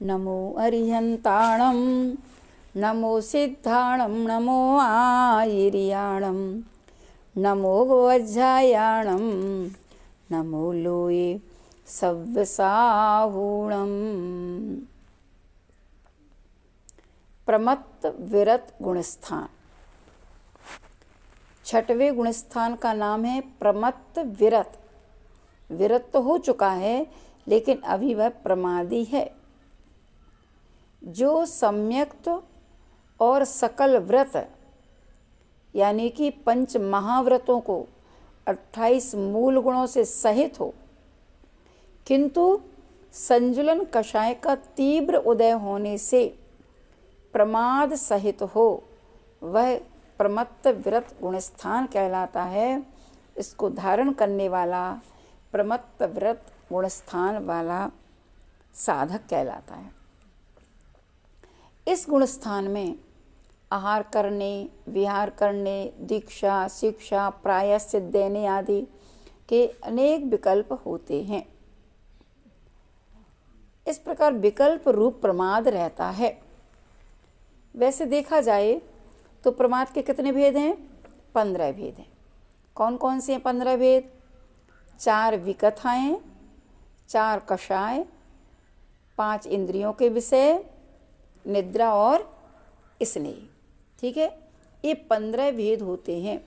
नमो अरिहन्ताणं नमो सिद्धाणं नमो आयिर्याणं नमो वज्रायाणं नमो लोये सव्यसाहूणम्। प्रमत्त विरत गुणस्थान। छठवें गुणस्थान का नाम है प्रमत्त विरत। विरत तो हो चुका है लेकिन अभी वह प्रमादी है। जो सम्यक्त और सकल व्रत यानी कि पंच महाव्रतों को 28 मूल गुणों से सहित हो, किंतु संजुलन कषाय का तीव्र उदय होने से प्रमाद सहित हो, वह प्रमत्त विरत गुणस्थान कहलाता है। इसको धारण करने वाला प्रमत्त विरत गुणस्थान वाला साधक कहलाता है। इस गुणस्थान में आहार करने, विहार करने, दीक्षा, शिक्षा, प्रायश्चित देने आदि के अनेक विकल्प होते हैं। इस प्रकार विकल्प रूप प्रमाद रहता है। वैसे देखा जाए तो प्रमाद के कितने भेद हैं? 15 भेद हैं। कौन कौन से हैं 15 भेद? 4 विकथाएँ, 4 कषाय, 5 इंद्रियों के विषय, निद्रा और स्नेह। ठीक है, ये 15 भेद होते हैं।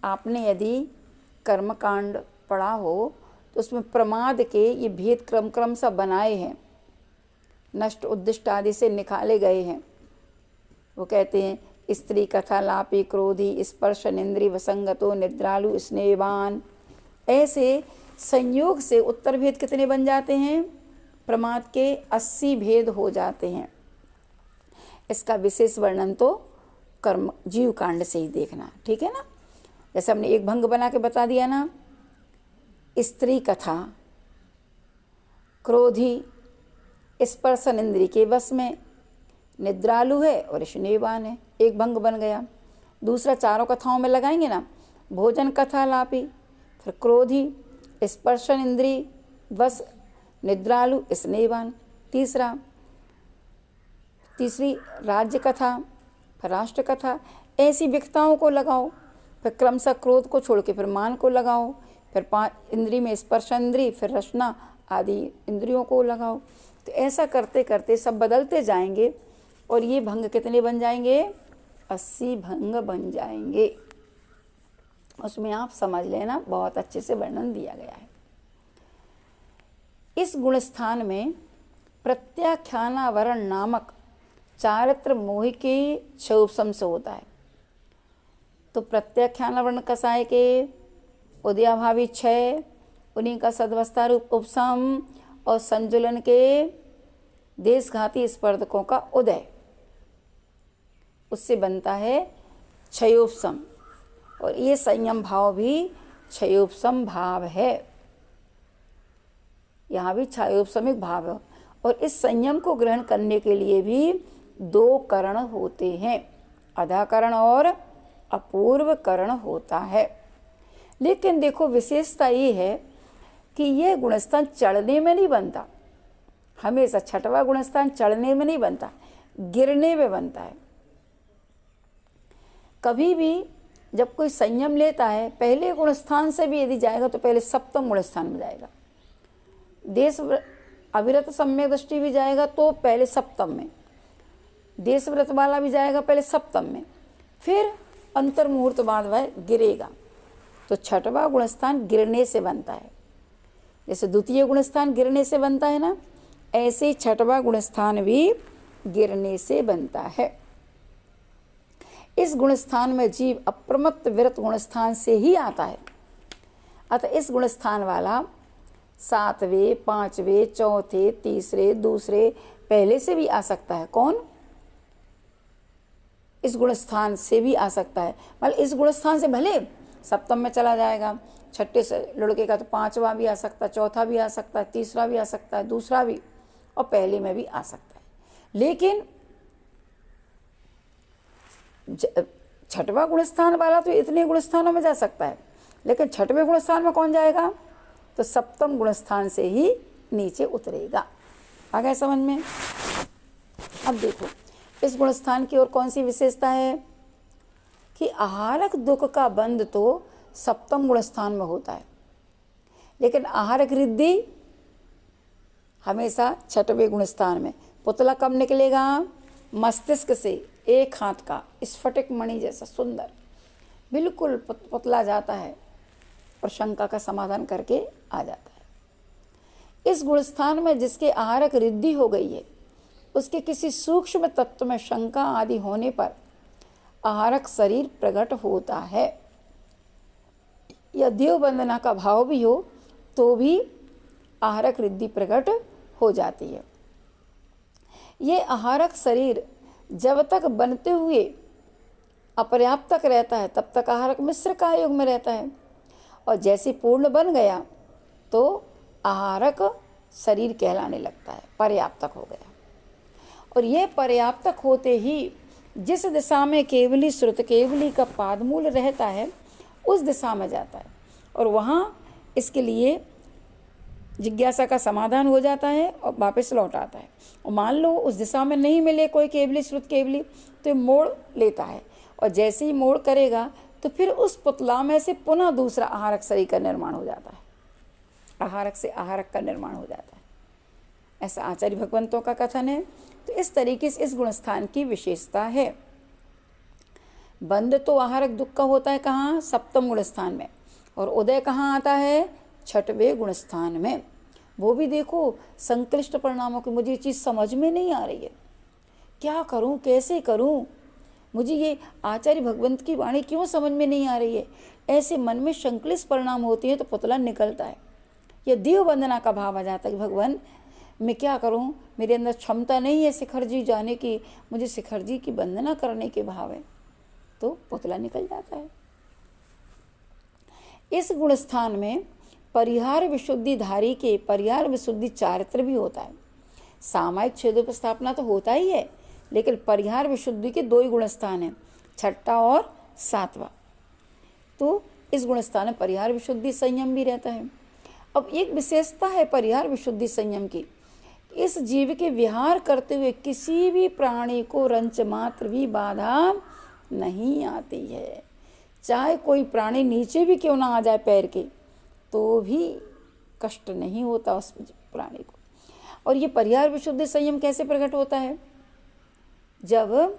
आपने यदि कर्मकांड पढ़ा हो तो उसमें प्रमाद के ये भेद क्रम सा बनाए हैं, नष्ट उद्दिष्ट आदि से निकाले गए हैं। वो कहते हैं स्त्री कथा लापी क्रोधी स्पर्शनेन्द्रिय वसंगतो निद्रालु स्नेहवान। ऐसे संयोग से उत्तर भेद कितने बन जाते हैं? प्रमाद के 80 भेद हो जाते हैं। इसका विशेष वर्णन तो कर्म जीव कांड से ही देखना, ठीक है ना। जैसे हमने एक भंग बना के बता दिया ना, स्त्री कथा, क्रोधी स्पर्शन इंद्रिय के वश में, निद्रालु है और स्नेहवान है, एक भंग बन गया। दूसरा चारों कथाओं में लगाएंगे ना, भोजन कथा लापी, फिर क्रोधी स्पर्शन इंद्रिय वश, निद्रालु स्नेहवान। तीसरी राज्य कथा, फिर राष्ट्र कथा। ऐसी विकताओं को लगाओ, फिर क्रमशः क्रोध को छोड़ के फिर मान को लगाओ, फिर 5 इंद्रिय में स्पर्श इंद्रिय, फिर रसना आदि इंद्रियों को लगाओ। तो ऐसा करते करते सब बदलते जाएंगे और ये भंग कितने बन जाएंगे? 80 भंग बन जाएंगे। उसमें आप समझ लेना, बहुत अच्छे से वर्णन दिया गया है। इस गुणस्थान में प्रत्याख्यानावरण नामक चारित्र मोह के क्षयोपशम से होता है। तो प्रत्याख्यानावरण कसाय के उदयाभावी क्षय, उन्हीं का सद्वस्था रूप उपशम, और संजुलन के देशघाती स्पर्धकों का उदय, उससे बनता है क्षयोपशम। और ये संयम भाव भी क्षयोपशम भाव है, यहाँ भी क्षयोपशमिक भाव है। और इस संयम को ग्रहण करने के लिए भी 2 करण होते हैं, अधाकरण और अपूर्व करण होता है। लेकिन देखो विशेषता ये है कि यह गुणस्थान चढ़ने में नहीं बनता। हमेशा छठवां गुणस्थान चढ़ने में नहीं बनता, गिरने में बनता है। कभी भी जब कोई संयम लेता है, पहले गुणस्थान से भी यदि जाएगा तो पहले सप्तम गुणस्थान में जाएगा। देश अविरत सम्यक दृष्टि भी जाएगा तो पहले सप्तम में, देश व्रत वाला भी जाएगा पहले सप्तम में, फिर अंतर मुहूर्त बाद वह गिरेगा। तो छठवां गुणस्थान गिरने से बनता है। जैसे द्वितीय गुणस्थान गिरने से बनता है ना, ऐसे छठवां गुणस्थान भी गिरने से बनता है। इस गुणस्थान में जीव अप्रमत्त विरत गुणस्थान से ही आता है। अतः इस गुणस्थान वाला 7वें, 5वें, चौथे, तीसरे, दूसरे, पहले से भी आ सकता है। कौन? इस गुणस्थान से भी आ सकता है। मतलब इस गुणस्थान से भले सप्तम में चला जाएगा, छठे से लड़के का तो 5वां भी आ सकता है, चौथा भी आ सकता है, तीसरा भी आ सकता है, दूसरा भी, और पहले में भी आ सकता है। लेकिन छठवां गुणस्थान वाला तो इतने गुणस्थानों में जा सकता है, लेकिन छठवें गुणस्थान में कौन जाएगा? तो सप्तम गुणस्थान से ही नीचे उतरेगा। आ गया समझ में। अब देखो इस गुणस्थान की और कौन सी विशेषता है कि आहारक दुख का बंध तो सप्तम गुणस्थान में होता है, लेकिन आहारक रिद्धि हमेशा छठवें गुणस्थान में। पुतला कब निकलेगा? मस्तिष्क से एक हाथ का स्फटिक मणि जैसा सुंदर, बिल्कुल पुतला जाता है और शंका का समाधान करके आ जाता है। इस गुणस्थान में जिसके आहारक रिद्धि हो गई है, उसके किसी सूक्ष्म तत्व में शंका आदि होने पर आहारक शरीर प्रकट होता है। या देव वंदना का भाव भी हो तो भी आहारक रिद्धि प्रकट हो जाती है। ये आहारक शरीर जब तक बनते हुए अपर्याप्त तक रहता है तब तक आहारक मिश्र का युग में रहता है, और जैसे पूर्ण बन गया तो आहारक शरीर कहलाने लगता है, पर्याप्तक हो गया। और यह पर्याप्तक होते ही जिस दिशा में केवली श्रुत केवली का पादमूल रहता है उस दिशा में जाता है, और वहाँ इसके लिए जिज्ञासा का समाधान हो जाता है और वापस लौट आता है। और मान लो उस दिशा में नहीं मिले कोई केवली श्रुत केवली तो मोड़ लेता है, और जैसे ही मोड़ करेगा तो फिर उस पुतला में से पुनः दूसरा आहारक शरीर का निर्माण हो जाता है, आहारक से आहारक का निर्माण हो जाता है। ऐसा आचार्य भगवंतों का कथन है। तो इस तरीके से इस गुणस्थान की विशेषता है। बंध तो आहारक दुख का होता है कहाँ? सप्तम गुणस्थान में, और उदय कहाँ आता है? छठवें गुणस्थान में। वो भी देखो संक्लिष्ट परिणामों की, मुझे ये चीज़ समझ में नहीं आ रही है, क्या करूँ, कैसे करूँ, मुझे ये आचार्य भगवंत की वाणी क्यों समझ में नहीं आ रही है। ऐसे मन में संक्लिष्ट परिणाम होते हैं तो पुतला निकलता है, या देव वंदना का भाव आ जाता है कि भगवान मैं क्या करूं, मेरे अंदर क्षमता नहीं है शिखर जी जाने की, मुझे शिखर जी की वंदना करने के भाव है, तो पुतला निकल जाता है। इस गुणस्थान में परिहार विशुद्धि धारी के परिहार विशुद्धि चारित्र भी होता है। सामायिक छेदोपस्थापना तो होता ही है, लेकिन परिहार विशुद्धि के दो ही गुणस्थान हैं, छठा और सातवां। तो इस गुणस्थान में परिहार विशुद्धि संयम भी रहता है। अब एक विशेषता है परिहार विशुद्धि संयम की, इस जीव के विहार करते हुए किसी भी प्राणी को रंच मात्र भी बाधा नहीं आती है। चाहे कोई प्राणी नीचे भी क्यों ना आ जाए पैर के, तो भी कष्ट नहीं होता उस प्राणी को। और ये परिहार विशुद्धि संयम कैसे प्रकट होता है? जब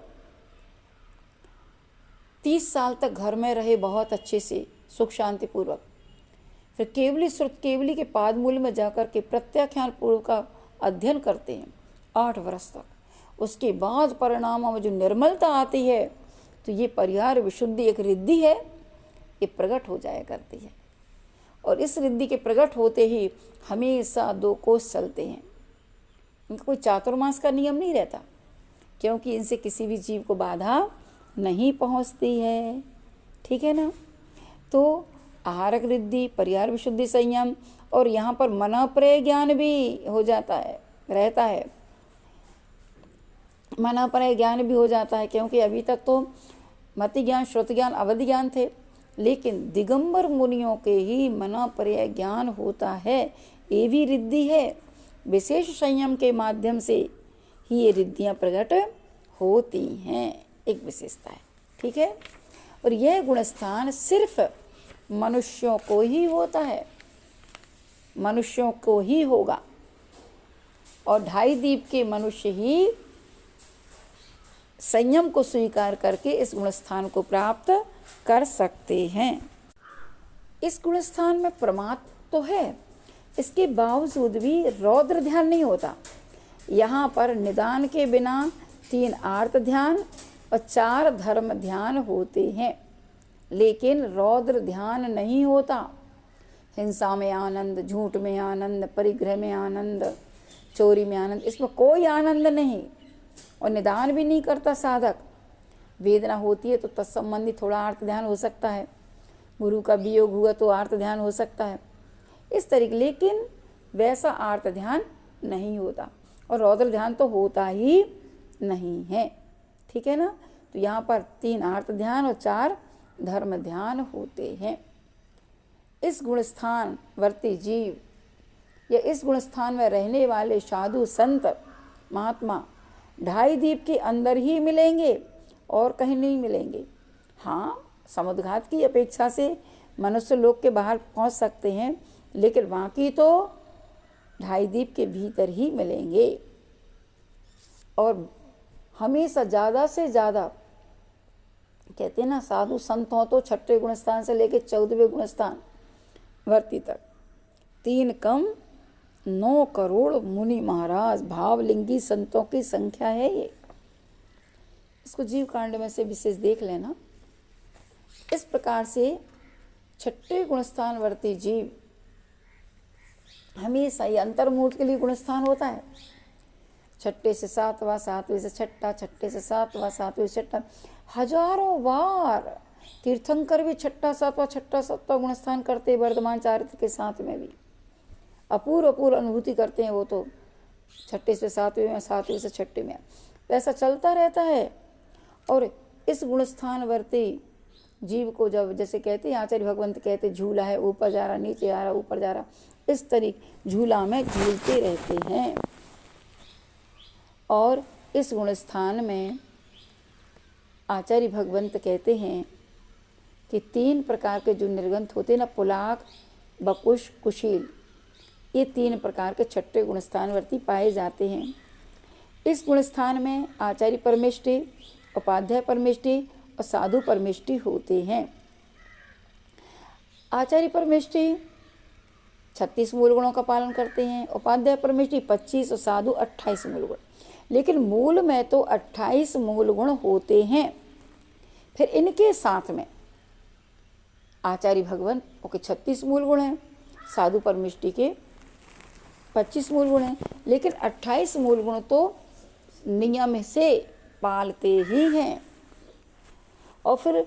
30 साल तक घर में रहे बहुत अच्छे से सुख शांति पूर्वक, फिर केवली श्रुत केवली के पादमूल में जाकर के प्रत्याख्यान पूर्व का अध्ययन करते हैं 8 वर्ष तक, उसके बाद परिणामों में जो निर्मलता आती है, तो ये परिहार विशुद्धि एक रिद्धि है, ये प्रकट हो जाया करती है। और इस रिद्धि के प्रकट होते ही हमेशा 2 कोष चलते हैं। इनका कोई चातुर्मास का नियम नहीं रहता, क्योंकि इनसे किसी भी जीव को बाधा नहीं पहुंचती है। ठीक है ना। तो आहारक रिद्धि, परिहार विशुद्धि संयम, और यहाँ पर मनःप्रय ज्ञान भी हो जाता है, रहता है, मनःप्रय ज्ञान भी हो जाता है, क्योंकि अभी तक तो मति ज्ञान, श्रुति ज्ञान, अवधि ज्ञान थे, लेकिन दिगंबर मुनियों के ही मनःप्रय ज्ञान होता है, ये भी रिद्धि है। विशेष संयम के माध्यम से ही ये रिद्धियाँ प्रकट होती हैं, एक विशेषता है। ठीक है। और यह गुणस्थान सिर्फ मनुष्यों को ही होता है, मनुष्यों को ही होगा, और 2.5 दीप के मनुष्य ही संयम को स्वीकार करके इस गुणस्थान को प्राप्त कर सकते हैं। इस गुणस्थान में प्रमाद तो है, इसके बावजूद भी रौद्र ध्यान नहीं होता। यहाँ पर निदान के बिना 3 आर्त ध्यान और 4 धर्म ध्यान होते हैं, लेकिन रौद्र ध्यान नहीं होता। हिंसा में आनंद, झूठ में आनंद, परिग्रह में आनंद, चोरी में आनंद, इसमें कोई आनंद नहीं, और निदान भी नहीं करता साधक। वेदना होती है तो तत्संबंधी थोड़ा आर्त ध्यान हो सकता है, गुरु का वियोग हुआ तो आर्त ध्यान हो सकता है, इस तरीके, लेकिन वैसा आर्त ध्यान नहीं होता, और रौद्र ध्यान तो होता ही नहीं है। ठीक है ना। तो यहाँ पर 3 आर्त ध्यान और 4 धर्म ध्यान होते हैं। इस गुणस्थान वर्ती जीव या इस गुण स्थान में रहने वाले साधु संत महात्मा ढाई द्वीप के अंदर ही मिलेंगे और कहीं नहीं मिलेंगे। हाँ, समुद्रघात की अपेक्षा से मनुष्य लोक के बाहर पहुंच सकते हैं, लेकिन बाकी तो ढाई द्वीप के भीतर ही मिलेंगे। और हमेशा ज़्यादा से ज़्यादा कहते हैं ना, साधु संत हो तो 6ठे गुणस्थान से लेकर 14वें गुणस्थान वर्ती तक 3 कम 9 करोड़ मुनि महाराज भावलिंगी संतों की संख्या है ये। इसको जीव कांड में से विशेष देख लेना। इस प्रकार से 6ठे गुणस्थान वर्ती जीव हमेशा ये अंतर्मूर्त के लिए गुणस्थान होता है। 6ठे से 7वां, 7वें से 6ठा, 6ठे से 7वां, 7वें से 6ठा, हजारों बार तीर्थंकर भी 6ठा 7वां 6ठा 7वां गुणस्थान करते वर्धमान चारित्र के साथ में भी अपूर्व अनुभूति करते हैं। वो तो 6ठे से 7वें में, 7वें से 6ठे में, ऐसा चलता रहता है। और इस गुणस्थान वर्ती जीव को जब जैसे कहते हैं आचार्य भगवंत कहते झूला है, ऊपर जा रहा, नीचे आ रहा, ऊपर जा रहा, इस तरीके झूला में झूलते रहते हैं। और इस गुणस्थान में आचार्य भगवंत कहते हैं कि 3 प्रकार के जो निर्गंथ होते हैं ना, पुलाक, बकुश, कुशील, ये 3 प्रकार के 6ठे गुणस्थानवर्ती पाए जाते हैं। इस गुणस्थान में आचार्य परमेष्टि, उपाध्याय परमेष्टि और साधु परमेष्टि होते हैं। आचार्य परमेष्टि 36 मूल गुणों का पालन करते हैं, उपाध्याय परमेष्टि 25 और साधु 28 मूल गुण। लेकिन मूल में तो 28 मूल गुण होते हैं। फिर इनके साथ में आचार्य भगवंत के 36 मूल गुण हैं, साधु परमेष्टि के 25 मूल गुण हैं, लेकिन 28 मूल गुण तो नियम से पालते ही हैं। और फिर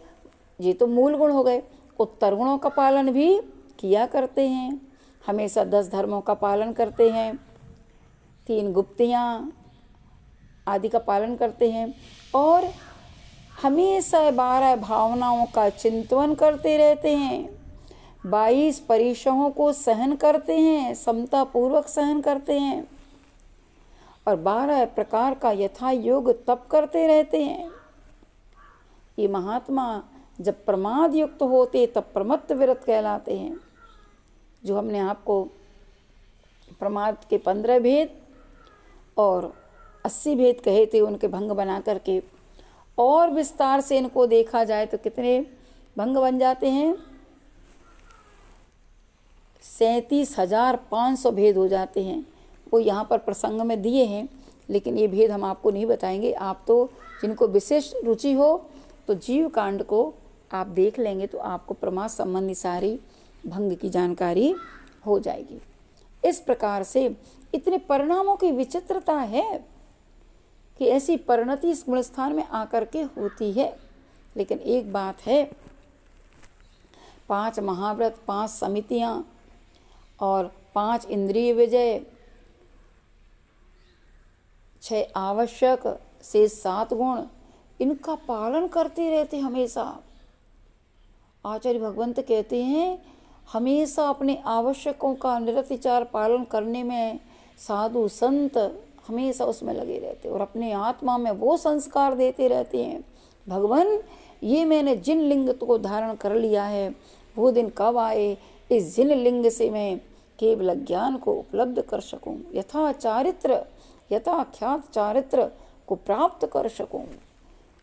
ये तो मूल गुण हो गए, उत्तर गुणों का पालन भी किया करते हैं, हमेशा 10 धर्मों का पालन करते हैं, 3 गुप्तियाँ आदि का पालन करते हैं, और हमेशा 12 भावनाओं का चिंतन करते रहते हैं, 22 परीक्षाओं को सहन करते हैं, समता पूर्वक सहन करते हैं, और 12 प्रकार का यथा योग तप करते रहते हैं। ये महात्मा जब प्रमाद युक्त होते तब प्रमत्त विरत कहलाते हैं। जो हमने आपको प्रमाद के 15 भेद और 80 भेद कहे थे, उनके भंग बना करके और विस्तार से इनको देखा जाए तो कितने भंग बन जाते हैं, 37,500 भेद हो जाते हैं। वो यहाँ पर प्रसंग में दिए हैं, लेकिन ये भेद हम आपको नहीं बताएंगे। आप तो जिनको विशेष रुचि हो तो जीव कांड को आप देख लेंगे तो आपको प्रमाद संबंधी सारी भंग की जानकारी हो जाएगी। इस प्रकार से इतने परिणामों की विचित्रता है कि ऐसी परिणति इस गुणस्थान में आकर के होती है। लेकिन एक बात है, 5 महाव्रत, 5 समितियाँ और 5 इंद्रिय विजय, 6 आवश्यक से 7 गुण, इनका पालन करते रहते हमेशा। आचार्य भगवंत कहते हैं हमेशा अपने आवश्यकों का निरतिचार पालन करने में साधु संत हमेशा उसमें लगे रहते और अपने आत्मा में वो संस्कार देते रहते हैं, भगवान ये मैंने जिन लिंग को धारण कर लिया है वो दिन कब आए, इस जिन लिंग से मैं केवल ज्ञान को उपलब्ध कर सकूं, यथा चारित्र यथा ख्यात चारित्र को प्राप्त कर सकूं,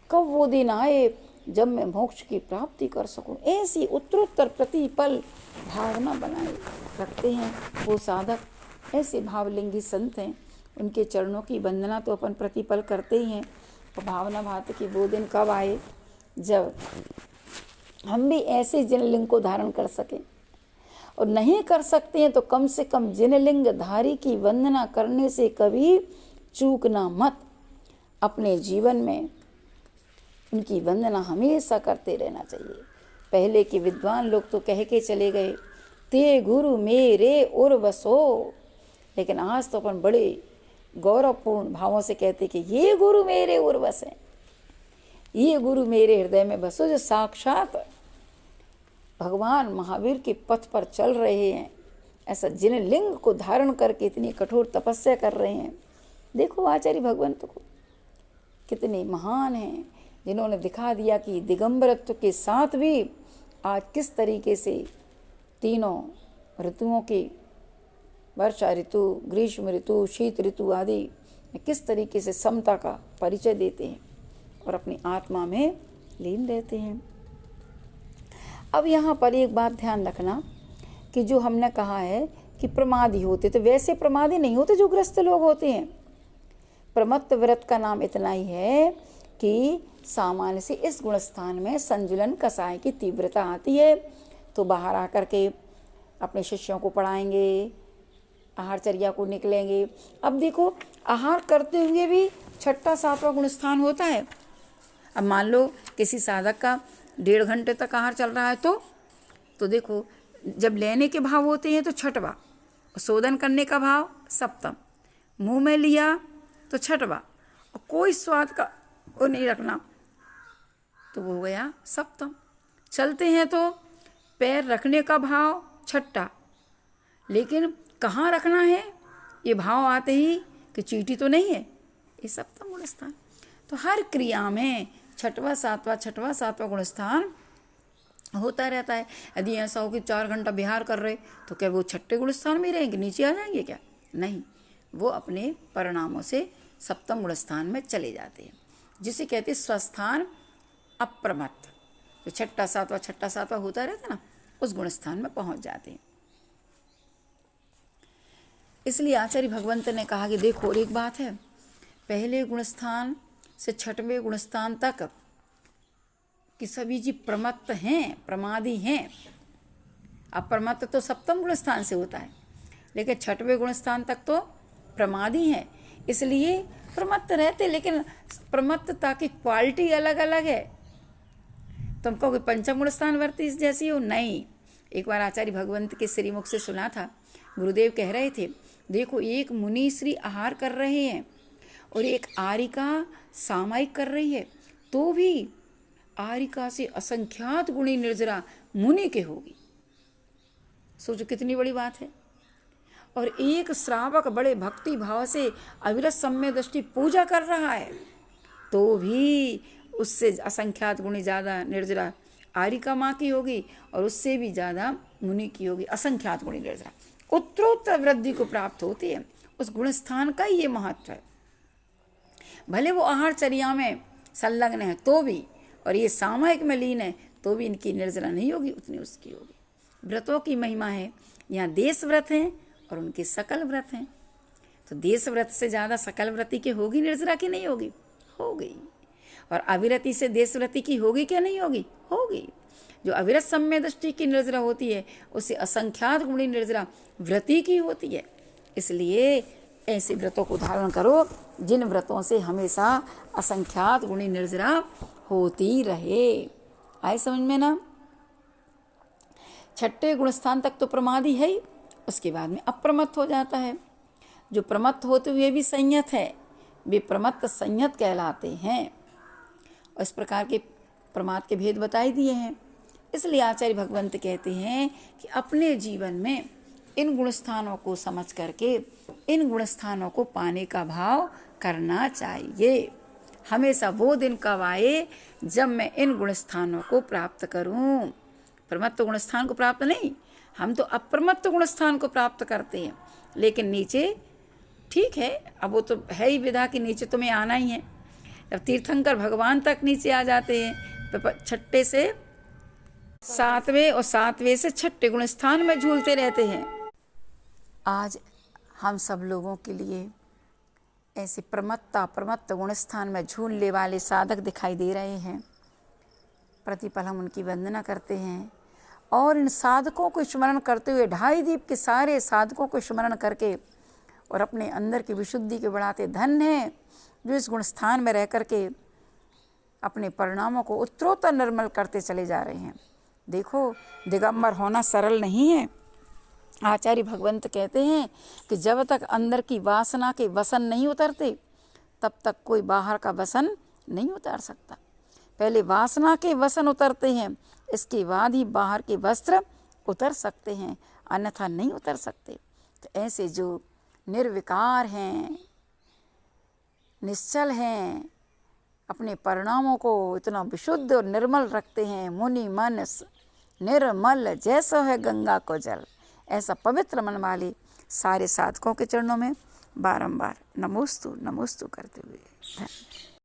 कब वो दिन आए जब मैं मोक्ष की प्राप्ति कर सकूं। ऐसी उत्तरोत्तर प्रतिपल भावना बनाए रखते हैं वो साधक। ऐसे भावलिंगी संत हैं, उनके चरणों की वंदना तो अपन प्रतिपल करते ही हैं, और भावना भात कि वो दिन कब आए जब हम भी ऐसे जिनलिंग को धारण कर सकें, और नहीं कर सकते हैं तो कम से कम जिनलिंग धारी की वंदना करने से कभी चूकना मत। अपने जीवन में उनकी वंदना हमेशा करते रहना चाहिए। पहले के विद्वान लोग तो कह के चले गए, ते गुरु मेरे उर्वसो, लेकिन आज तो अपन बड़े गौरवपूर्ण भावों से कहते कि ये गुरु मेरे उर्वस हैं, ये गुरु मेरे हृदय में बसो, जो साक्षात भगवान महावीर के पथ पर चल रहे हैं, ऐसा जिन लिंग को धारण करके इतनी कठोर तपस्या कर रहे हैं। देखो आचार्य भगवंत को कितने महान हैं, जिन्होंने दिखा दिया कि दिगंबरत्व के साथ भी आज किस तरीके से तीनों ऋतुओं की, वर्षा ऋतु, ग्रीष्म ऋतु, शीत ऋतु आदि में किस तरीके से समता का परिचय देते हैं और अपनी आत्मा में लीन रहते हैं। अब यहाँ पर एक बात ध्यान रखना कि जो हमने कहा है कि प्रमादी होते, तो वैसे प्रमादी नहीं होते जो ग्रस्त लोग होते हैं। प्रमत्त व्रत का नाम इतना ही है कि सामान्य से इस गुणस्थान में संजुलन कसाय की तीव्रता आती है, तो बाहर आकर के अपने शिष्यों को पढ़ाएंगे, आहारचर्या को निकलेंगे। अब देखो आहार करते हुए भी 6ठा 7वां गुणस्थान होता है। अब मान लो किसी साधक का 1.5 घंटे तक आहार चल रहा है, तो देखो जब लेने के भाव होते हैं तो 6वां, शोधन करने का भाव 7वां, मुंह में लिया तो 6वां, और कोई स्वाद का वो नहीं रखना तो वो हो गया 7वां। चलते हैं तो पैर रखने का भाव 6ठा, लेकिन कहाँ रखना है ये भाव आते ही कि चींटी तो नहीं है, ये 7वां गुणस्थान। तो हर क्रिया में 6वां 7वां गुणस्थान होता रहता है। यदि ऐसा हो कि 4 घंटा विहार कर रहे तो क्या वो 6ठे गुणस्थान में रहेंगे, नीचे आ जाएंगे क्या? नहीं, वो अपने परिणामों से 7वें गुणस्थान में चले जाते हैं, जिसे कहते हैं स्वस्थान अप्रमत्त। तो 6ठा 7वां होता रहता ना, उस गुणस्थान में पहुंच जाते हैं। इसलिए आचार्य भगवंत ने कहा कि देखो एक बात है, पहले गुणस्थान से 6वें गुणस्थान तक कि सभी जी प्रमत्त हैं, प्रमादी हैं। अप्रमत्त तो 7वें गुणस्थान से होता है, लेकिन 6वें गुणस्थान तक तो प्रमादी हैं, इसलिए प्रमत्त रहते। लेकिन प्रमत्तता की क्वालिटी अलग अलग है। तुम कहोगे पंचम गुणस्थान वर्ती जैसी हो, नहीं। एक बार आचार्य भगवंत के श्रीमुख से सुना था, गुरुदेव कह रहे थे, देखो एक मुनि श्री आहार कर रहे हैं और एक आरिका सामायिक कर रही है, तो भी आरिका से असंख्यात गुणी निर्जरा मुनि के होगी। सोचो कितनी बड़ी बात है। और एक श्रावक बड़े भक्ति भाव से अविरत सम्य दृष्टि पूजा कर रहा है, तो भी उससे असंख्यात गुणी ज़्यादा निर्जरा आरिका माँ की होगी और उससे भी ज़्यादा मुनि की होगी, असंख्यात गुणी निर्जरा। उत्तरोत्तर वृद्धि को प्राप्त होती है। उस गुणस्थान का ये महत्व है। भले वो आहारचर्या में संलग्न है तो भी, और ये सामायिक में लीन है तो भी इनकी निर्जरा नहीं होगी, उतनी उसकी होगी। व्रतों की महिमा है। यहाँ देश व्रत हैं और उनके सकल व्रत हैं, तो देश व्रत से ज़्यादा सकल व्रति की होगी निर्जरा की नहीं होगी? होगी। और अविरति से देश व्रति की होगी क्या नहीं होगी? होगी। जो अविरत सम्य दृष्टि की निर्जरा होती है उससे असंख्यात गुणी निर्जरा व्रति की होती है। इसलिए ऐसे व्रतों को धारण करो जिन व्रतों से हमेशा असंख्यात गुणी निर्जरा होती रहे। आए समझ में ना? 6ठे गुणस्थान तक तो प्रमादी है ही, उसके बाद में अप्रमत्त हो जाता है। जो प्रमत्त होते हुए भी संयत है वे प्रमत्त संयत कहलाते हैं। और इस प्रकार के प्रमाद के भेद बताई दिए हैं। इसलिए आचार्य भगवंत कहते हैं कि अपने जीवन में इन गुणस्थानों को समझ करके इन गुणस्थानों को पाने का भाव करना चाहिए। हमेशा वो दिन कब आए जब मैं इन गुणस्थानों को प्राप्त करूं। प्रमत्त गुणस्थान को प्राप्त नहीं, हम तो अप्रमत्त गुणस्थान को प्राप्त करते हैं। लेकिन नीचे ठीक है, अब वो तो है ही विधा कि नीचे तुम्हें आना ही है। जब तीर्थंकर भगवान तक नीचे आ जाते हैं तो 6ठे से 7वें और 7वें से 6ठे गुणस्थान में झूलते रहते हैं। आज हम सब लोगों के लिए ऐसे प्रमत्त गुणस्थान में झूलने वाले साधक दिखाई दे रहे हैं। प्रतिपल हम उनकी वंदना करते हैं और इन साधकों को स्मरण करते हुए 2.5 दीप के सारे साधकों को स्मरण करके और अपने अंदर की विशुद्धि के बढ़ाते धन्य हैं जो इस गुणस्थान में रह करके अपने परिणामों को उत्तरोत्तर निर्मल करते चले जा रहे हैं। देखो दिगंबर होना सरल नहीं है। आचार्य भगवंत कहते हैं कि जब तक अंदर की वासना के वसन नहीं उतरते तब तक कोई बाहर का वसन नहीं उतार सकता। पहले वासना के वसन उतरते हैं, इसके बाद ही बाहर के वस्त्र उतर सकते हैं। अन्यथा नहीं उतर सकते। तो ऐसे जो निर्विकार हैं, निश्चल हैं, अपने परिणामों को इतना विशुद्ध और निर्मल रखते हैं, मुनि मन निर्मल जैसा है गंगा को जल, ऐसा पवित्र मन वाले सारे साधकों के चरणों में बारंबार नमोस्तु नमोस्तु करते हुए धन्यवाद।